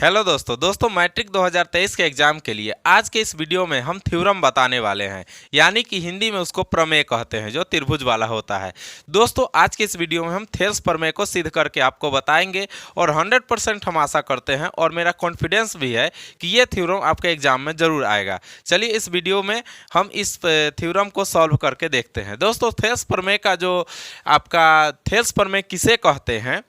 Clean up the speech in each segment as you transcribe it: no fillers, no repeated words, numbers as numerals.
Hello दोस्तों matric 2023 के exam के लिए आज के इस वीडियो में हम थ्योरम बताने वाले हैं, यानी कि हिंदी में उसको प्रमेय कहते हैं, जो त्रिभुज वाला होता है। दोस्तों आज के इस वीडियो में हम थेल्स प्रमेय को सिद्ध करके आपको बताएंगे और 100% हम आशा करते हैं और मेरा कॉन्फिडेंस भी है कि ये थ्योरम आपके एग्जाम में जरूर आएगा। चलिए इस वीडियो में हम इस थ्योरम को सॉल्व करके देखते हैं। दोस्तों थेल्स प्रमेय का जो आपका थेल्स प्रमेय किसे कहते हैं,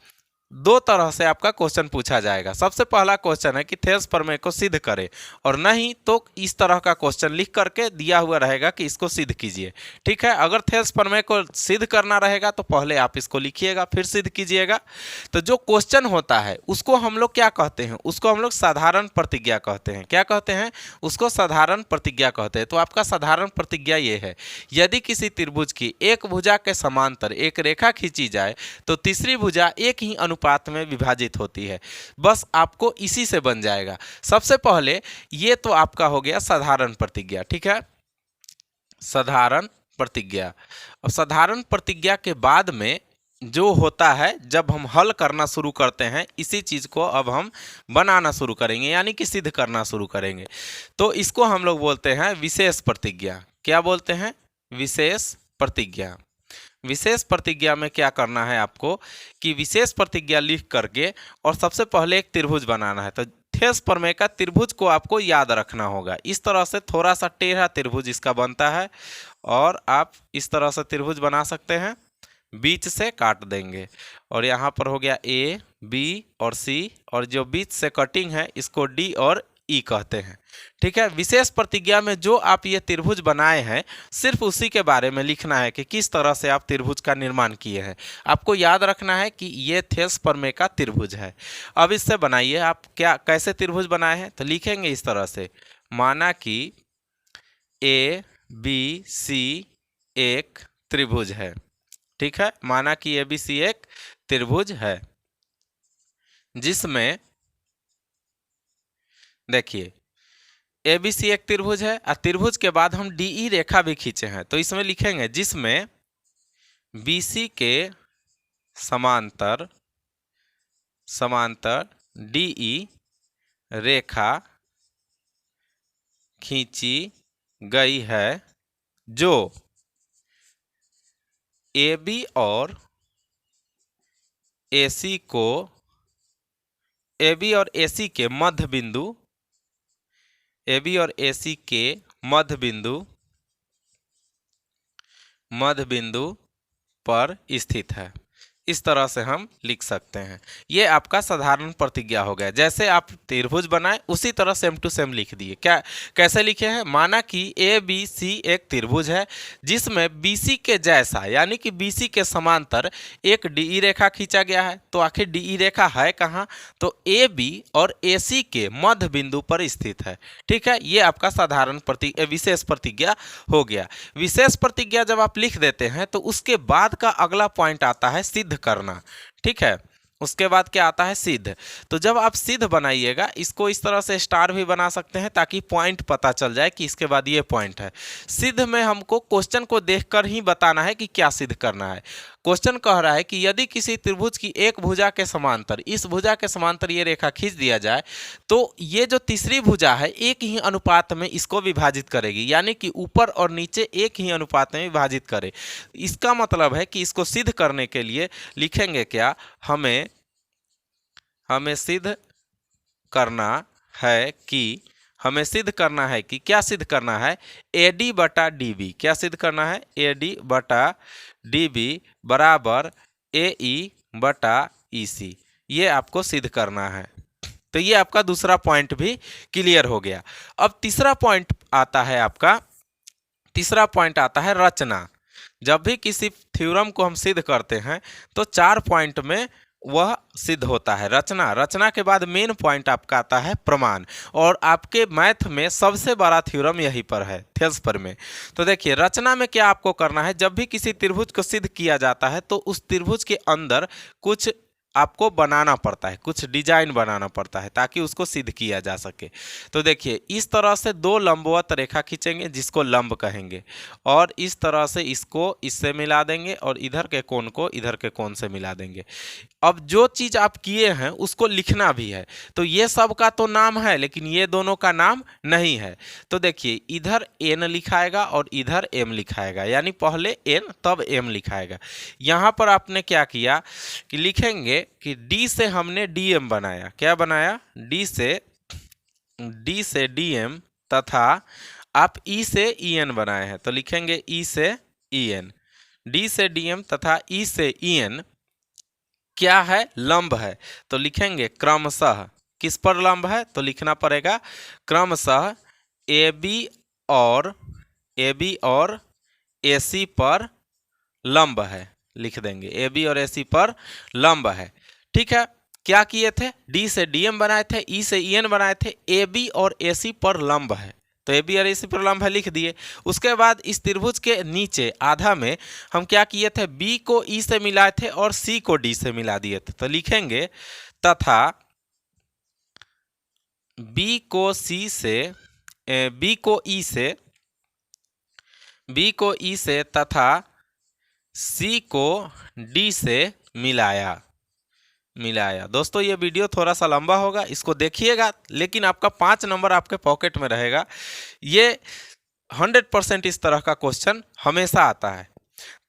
दो तरह से आपका क्वेश्चन पूछा जाएगा। सबसे पहला क्वेश्चन है कि थेल्स प्रमेय को सिद्ध करें, और नहीं तो इस तरह का क्वेश्चन लिख करके दिया हुआ रहेगा कि इसको सिद्ध कीजिए। ठीक है, अगर थेल्स प्रमेय को सिद्ध करना रहेगा तो पहले आप इसको लिखिएगा फिर सिद्ध कीजिएगा। तो जो क्वेश्चन होता है उसको हम लोग क्या कहते हैं, उसको हम लोग साधारण प्रतिज्ञा कहते हैं। क्या कहते हैं? उसको साधारण प्रतिज्ञा कहते हैं। तो आपका साधारण प्रतिज्ञा ये है, यदि किसी त्रिभुज की एक भुजा के समांतर एक रेखा खींची जाए तो तीसरी भुजा एक ही अनुपात में विभाजित होती है। बस आपको इसी से बन जाएगा। सबसे पहले ये तो आपका हो गया साधारण प्रतिज्ञा। ठीक है, साधारण प्रतिज्ञा। और साधारण प्रतिज्ञा के बाद में जो होता है, जब हम हल करना शुरू करते हैं, इसी चीज को अब हम बनाना शुरू करेंगे, यानी कि सिद्ध करना शुरू करेंगे। तो इसको हम लोग बोलते हैं विशेष प्रतिज्ञा। क्या बोलते हैं? विशेष प्रतिज्ञा। विशेष प्रतिज्ञा में क्या करना है आपको कि विशेष प्रतिज्ञा लिख करके और सबसे पहले एक त्रिभुज बनाना है। तो थेल्स प्रमेय का त्रिभुज को आपको याद रखना होगा। इस तरह से थोड़ा सा टेढ़ा त्रिभुज इसका बनता है, और आप इस तरह से त्रिभुज बना सकते हैं, बीच से काट देंगे। और यहाँ पर हो गया ए, बी और सी, और जो बीच से कटिंग है इसको डी और ई कहते हैं। ठीक है, विशेष प्रतिज्ञा में जो आप ये त्रिभुज बनाए हैं सिर्फ उसी के बारे में लिखना है कि किस तरह से आप त्रिभुज का निर्माण किए हैं। आपको याद रखना है कि ये थेल्स प्रमेय का त्रिभुज है। अब इससे बनाइए आप क्या कैसे त्रिभुज बनाए हैं, तो लिखेंगे इस तरह से, माना कि ए बी सी एक त्रिभुज है। ठीक है, माना कि ए बी सी एक त्रिभुज है, जिसमें देखिए ए बी सी एक त्रिभुज है, और त्रिभुज के बाद हम डी ई रेखा भी खींचे हैं। तो इसमें लिखेंगे जिसमें बी सी के समांतर समांतर डी ई रेखा खींची गई है, जो ए बी और ए सी को ए बी और ए सी के मध्य बिंदु ए बी और ए सी के मध्य बिंदु पर स्थित है। इस तरह से हम लिख सकते हैं। ये आपका साधारण प्रतिज्ञा हो गया। जैसे आप त्रिभुज बनाए उसी तरह सेम टू सेम लिख दिए। क्या कैसे लिखे हैं? माना कि ए बी सी एक त्रिभुज है, जिसमें बी सी के जैसा, यानी कि बी सी के समांतर एक डी ई रेखा खींचा गया है। तो आखिर डी ई रेखा है कहाँ? तो ए बी और ए सी के मध्य बिंदु पर स्थित है। ठीक है, ये आपका साधारण विशेष प्रतिज्ञा हो गया। विशेष प्रतिज्ञा जब आप लिख देते हैं तो उसके बाद का अगला पॉइंट आता है सिद्ध करना। ठीक है, उसके बाद क्या आता है? सिद्ध। तो जब आप सिद्ध बनाइएगा, इसको इस तरह से स्टार भी बना सकते हैं ताकि पॉइंट पता चल जाए कि इसके बाद ये पॉइंट है। सिद्ध में हमको क्वेश्चन को देखकर ही बताना है कि क्या सिद्ध करना है। क्वेश्चन कह रहा है कि यदि किसी त्रिभुज की एक भुजा के समांतर, इस भुजा के समांतर ये रेखा खींच दिया जाए, तो ये जो तीसरी भुजा है एक ही अनुपात में इसको विभाजित करेगी, यानी कि ऊपर और नीचे एक ही अनुपात में विभाजित करे। इसका मतलब है कि इसको सिद्ध करने के लिए लिखेंगे क्या? हमें सिद्ध करना है कि क्या सिद्ध करना है? ए डी बटा डी बी। क्या सिद्ध करना है? ए डी बटा डी बी बराबर ए ई बटा ई सी। ये आपको सिद्ध करना है। तो ये आपका दूसरा पॉइंट भी क्लियर हो गया। अब तीसरा पॉइंट आता है रचना। जब भी किसी थ्योरम को हम सिद्ध करते हैं तो 4 पॉइंट में वह सिद्ध होता है। रचना के बाद मेन पॉइंट आपका आता है प्रमाण, और आपके मैथ में सबसे बड़ा थ्योरम यहीं पर है, थेल्स प्रमेय। तो देखिए रचना में क्या आपको करना है, जब भी किसी त्रिभुज को सिद्ध किया जाता है तो उस त्रिभुज के अंदर कुछ आपको बनाना पड़ता है, कुछ डिजाइन बनाना पड़ता है ताकि उसको सिद्ध किया जा सके। तो देखिए इस तरह से दो लंबवत रेखा खींचेंगे जिसको लंब कहेंगे, और इस तरह से इसको इससे मिला देंगे और इधर के कोण को इधर के कोण से मिला देंगे। अब जो चीज आप किए हैं उसको लिखना भी है। तो ये सब का तो नाम है लेकिन ये दोनों का नाम नहीं है। तो देखिए इधर n लिखाएगा और इधर m लिखाएगा, यानी पहले n तब m लिखाएगा। यहाँ पर आपने क्या किया कि लिखेंगे कि d से हमने dm बनाया। क्या बनाया? d से dm, तथा आप e से en बनाए हैं तो लिखेंगे e से en। d से dm तथा e से en क्या है? लंब है। तो लिखेंगे क्रमशः, किस पर लंब है? तो लिखना पड़ेगा क्रमशः AB और AC पर लंब है। लिख देंगे AB और AC पर लंब है। ठीक है, क्या किए थे? D से DM बनाए थे, E से EN बनाए थे, AB और AC पर लंब है। तो AB और AC पर लंब है लिख दिए। उसके बाद इस त्रिभुज के नीचे आधा में हम क्या किए थे? B को E से मिलाए थे और C को D से मिला दिए थे। तो लिखेंगे तथा B को E से तथा C को D से मिलाया। दोस्तों ये वीडियो थोड़ा सा लंबा होगा, इसको देखिएगा, लेकिन आपका 5 नंबर आपके पॉकेट में रहेगा। ये 100% इस तरह का क्वेश्चन हमेशा आता है।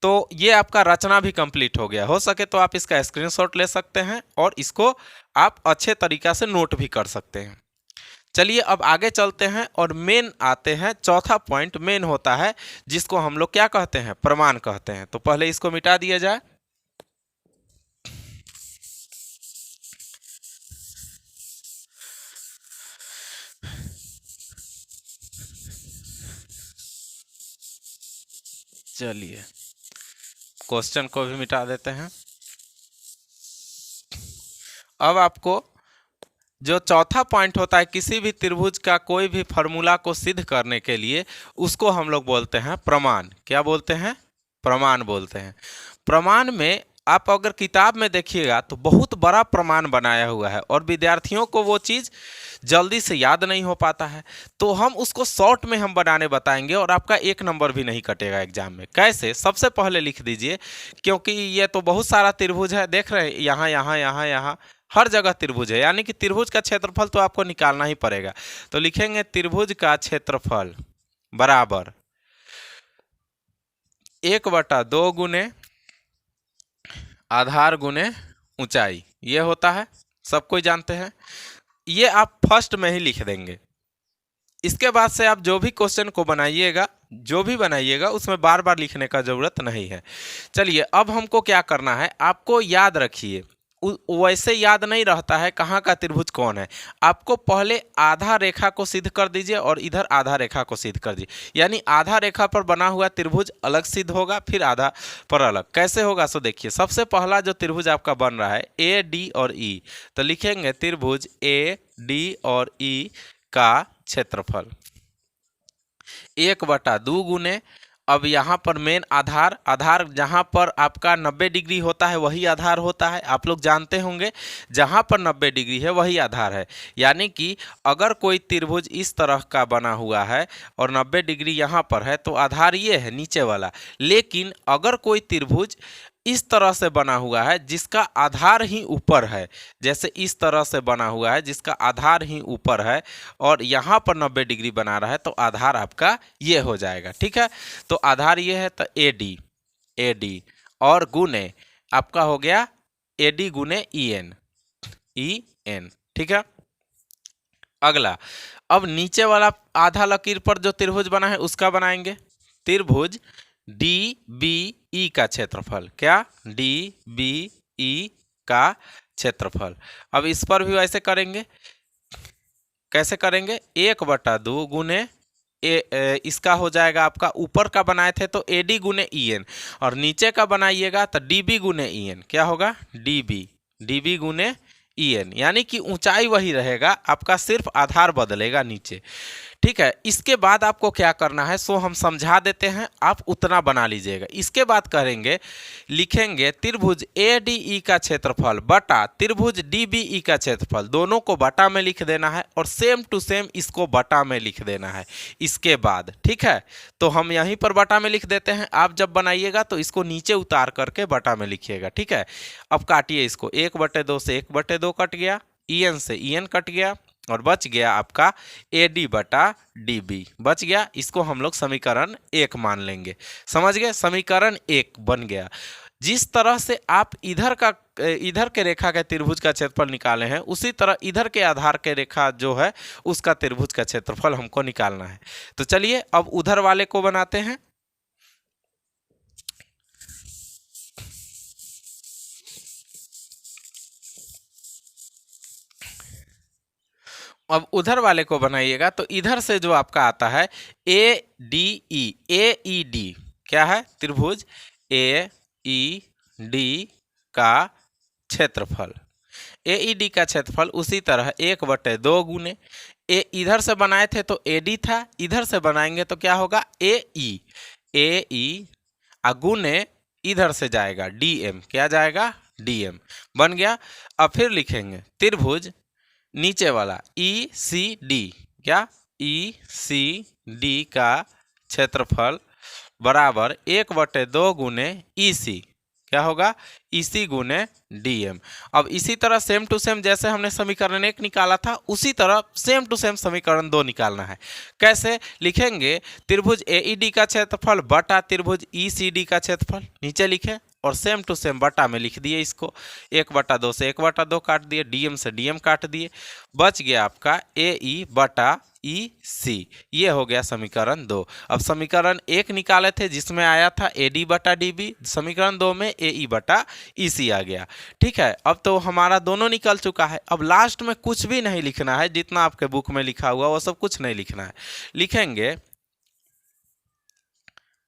तो ये आपका रचना भी कंप्लीट हो गया। हो सके तो आप इसका स्क्रीनशॉट ले सकते हैं और इसको आप अच्छे तरीका से नोट भी कर सकते हैं। चलिए अब आगे चलते हैं और मेन आते हैं। चौथा पॉइंट मेन होता है जिसको हम लोग क्या कहते हैं? प्रमाण कहते हैं। तो पहले इसको मिटा दिया जाए। चलिए क्वेश्चन को भी मिटा देते हैं। अब आपको जो चौथा पॉइंट होता है किसी भी त्रिभुज का कोई भी फॉर्मूला को सिद्ध करने के लिए, उसको हम लोग बोलते हैं प्रमाण। क्या बोलते हैं? प्रमाण बोलते हैं। प्रमाण में आप अगर किताब में देखिएगा तो बहुत बड़ा प्रमाण बनाया हुआ है और विद्यार्थियों को वो चीज़ जल्दी से याद नहीं हो पाता है। तो हम उसको शॉर्ट में हम बनाने बताएंगे और आपका 1 नंबर भी नहीं कटेगा एग्जाम में। कैसे? सबसे पहले लिख दीजिए, क्योंकि ये तो बहुत सारा त्रिभुज है, देख रहे हैं यहाँ यहाँ यहाँ यहाँ हर जगह त्रिभुज है, यानी कि त्रिभुज का क्षेत्रफल तो आपको निकालना ही पड़ेगा। तो लिखेंगे त्रिभुज का क्षेत्रफल बराबर 1/2 गुने आधार गुने ऊंचाई। ये होता है, सब कोई जानते हैं। ये आप फर्स्ट में ही लिख देंगे। इसके बाद से आप जो भी क्वेश्चन को बनाइएगा उसमें बार बार लिखने का जरूरत नहीं है। चलिए अब हमको क्या करना है, आपको याद रखिए। वैसे याद नहीं रहता है कहाँ का त्रिभुज कौन है। आपको पहले आधा रेखा को सिद्ध कर दीजिए और इधर आधा रेखा को सिद्ध कर दीजिए, यानी आधा रेखा पर बना हुआ त्रिभुज अलग सिद्ध होगा, फिर आधा पर अलग। कैसे होगा सो देखिए। सबसे पहला जो त्रिभुज आपका बन रहा है AD और E, तो लिखेंगे त्रिभुज AD और E का क्षेत्रफल 1/2 गुने। अब यहाँ पर मेन आधार जहाँ पर आपका 90 डिग्री होता है वही आधार होता है। आप लोग जानते होंगे जहाँ पर 90 डिग्री है वही आधार है। यानी कि अगर कोई त्रिभुज इस तरह का बना हुआ है और 90 डिग्री यहाँ पर है तो आधार ये है नीचे वाला। लेकिन अगर कोई त्रिभुज इस तरह से बना हुआ है जिसका आधार ही ऊपर है, जैसे इस तरह से बना हुआ है जिसका आधार ही ऊपर है और यहाँ पर 90 डिग्री बना रहा है, तो आधार आपका ये हो जाएगा। ठीक है, तो आधार ये है तो AD और गुने आपका हो गया AD गुने EN। ठीक है, अगला अब नीचे वाला आधा लकीर पर जो त्रिभुज बना है उसका बनाएंगे। त्रिभुज DBE का क्षेत्रफल। क्या? DBE का क्षेत्रफल। अब इस पर भी वैसे करेंगे। कैसे करेंगे? 1/2 गुने इसका हो जाएगा आपका, ऊपर का बनाए थे तो AD गुने EN और नीचे का बनाइएगा तो DB गुने EN। क्या होगा? DB गुने EN, यानी कि ऊंचाई वही रहेगा, आपका सिर्फ आधार बदलेगा नीचे। ठीक है, इसके बाद आपको क्या करना है सो हम समझा देते हैं, आप उतना बना लीजिएगा। इसके बाद करेंगे, लिखेंगे त्रिभुज ADE का क्षेत्रफल बटा त्रिभुज DBE का क्षेत्रफल, दोनों को बटा में लिख देना है और सेम टू सेम इसको बटा में लिख देना है। इसके बाद ठीक है, तो हम यहीं पर बटा में लिख देते हैं। आप जब बनाइएगा तो इसको नीचे उतार करके बटा में लिखिएगा। ठीक है, अब काटिए इसको, 1/2 से 1/2 कट गया, EN से EN कट गया और बच गया आपका AD बटा DB बच गया। इसको हम लोग समीकरण 1 मान लेंगे। समझ गए, समीकरण 1 बन गया। जिस तरह से आप इधर के रेखा के त्रिभुज का क्षेत्रफल निकाले हैं, उसी तरह इधर के आधार के रेखा जो है उसका त्रिभुज का क्षेत्रफल हमको निकालना है। तो चलिए अब उधर वाले को बनाते हैं। अब उधर वाले को बनाइएगा तो इधर से जो आपका आता है ADE, AED क्या है, त्रिभुज AED का क्षेत्रफल। AED का क्षेत्रफल उसी तरह 1/2 गुने इधर से बनाए थे तो AD था, इधर से बनाएंगे तो क्या होगा AE गुने इधर से जाएगा DM, क्या जाएगा DM बन गया। अब फिर लिखेंगे त्रिभुज नीचे वाला ECD, क्या ECD का क्षेत्रफल बराबर 1/2 गुने EC, क्या होगा EC गुने DM। अब इसी तरह सेम टू सेम जैसे हमने समीकरण 1 निकाला था उसी तरह सेम टू सेम समीकरण 2 निकालना है। कैसे लिखेंगे, त्रिभुज AED का क्षेत्रफल बटा त्रिभुज ECD का क्षेत्रफल, नीचे लिखे और सेम टू सेम बटा में लिख दिए इसको, 1/2 से 1/2 काट दिए, DM से DM काट दिए, बच गया आपका AE बटा EC। ये हो गया समीकरण 2। अब समीकरण 1 निकाले थे जिसमें आया था AD बटा DB, समीकरण 2 में AE बटा EC आ गया। ठीक है, अब तो हमारा दोनों निकल चुका है। अब लास्ट में कुछ भी नहीं लिखना है, जितना आपके बुक में लिखा हुआ वो सब कुछ नहीं लिखना है। लिखेंगे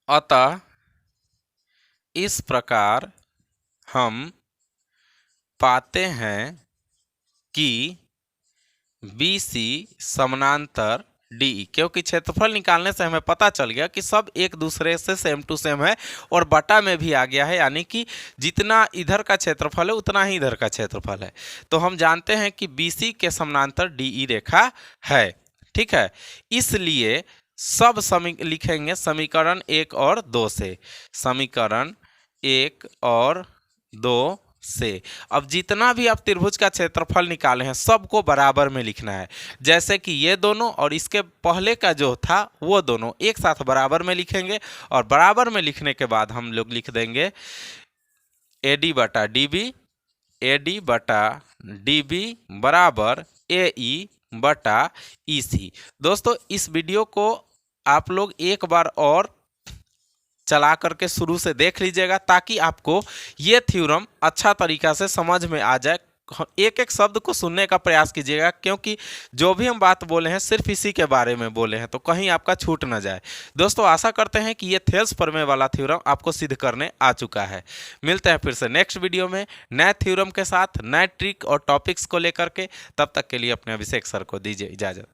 अतः इस प्रकार हम पाते हैं कि BC समानांतर DE, क्योंकि क्षेत्रफल निकालने से हमें पता चल गया कि सब एक दूसरे से सेम टू सेम है और बटा में भी आ गया है, यानी कि जितना इधर का क्षेत्रफल है उतना ही इधर का क्षेत्रफल है। तो हम जानते हैं कि BC के समानांतर DE रेखा है। ठीक है, इसलिए सब लिखेंगे समीकरण 1 और 2 से, समीकरण 1 और 2 से। अब जितना भी आप त्रिभुज का क्षेत्रफल निकाले हैं सबको बराबर में लिखना है, जैसे कि ये दोनों और इसके पहले का जो था वो दोनों एक साथ बराबर में लिखेंगे और बराबर में लिखने के बाद हम लोग लिख देंगे AD बटा DB, AD बटा DB बराबर AE बटा EC। दोस्तों इस वीडियो को आप लोग एक बार और चला करके शुरू से देख लीजिएगा ताकि आपको ये थ्योरम अच्छा तरीका से समझ में आ जाए। एक एक शब्द को सुनने का प्रयास कीजिएगा, क्योंकि जो भी हम बात बोले हैं सिर्फ इसी के बारे में बोले हैं, तो कहीं आपका छूट ना जाए। दोस्तों आशा करते हैं कि ये थेल्स प्रमेय वाला थ्योरम आपको सिद्ध करने आ चुका है। मिलते हैं फिर से नेक्स्ट वीडियो में नए थ्योरम के साथ, नए ट्रिक और टॉपिक्स को लेकर के। तब तक के लिए अपने अभिषेक सर को दीजिए इजाज़त।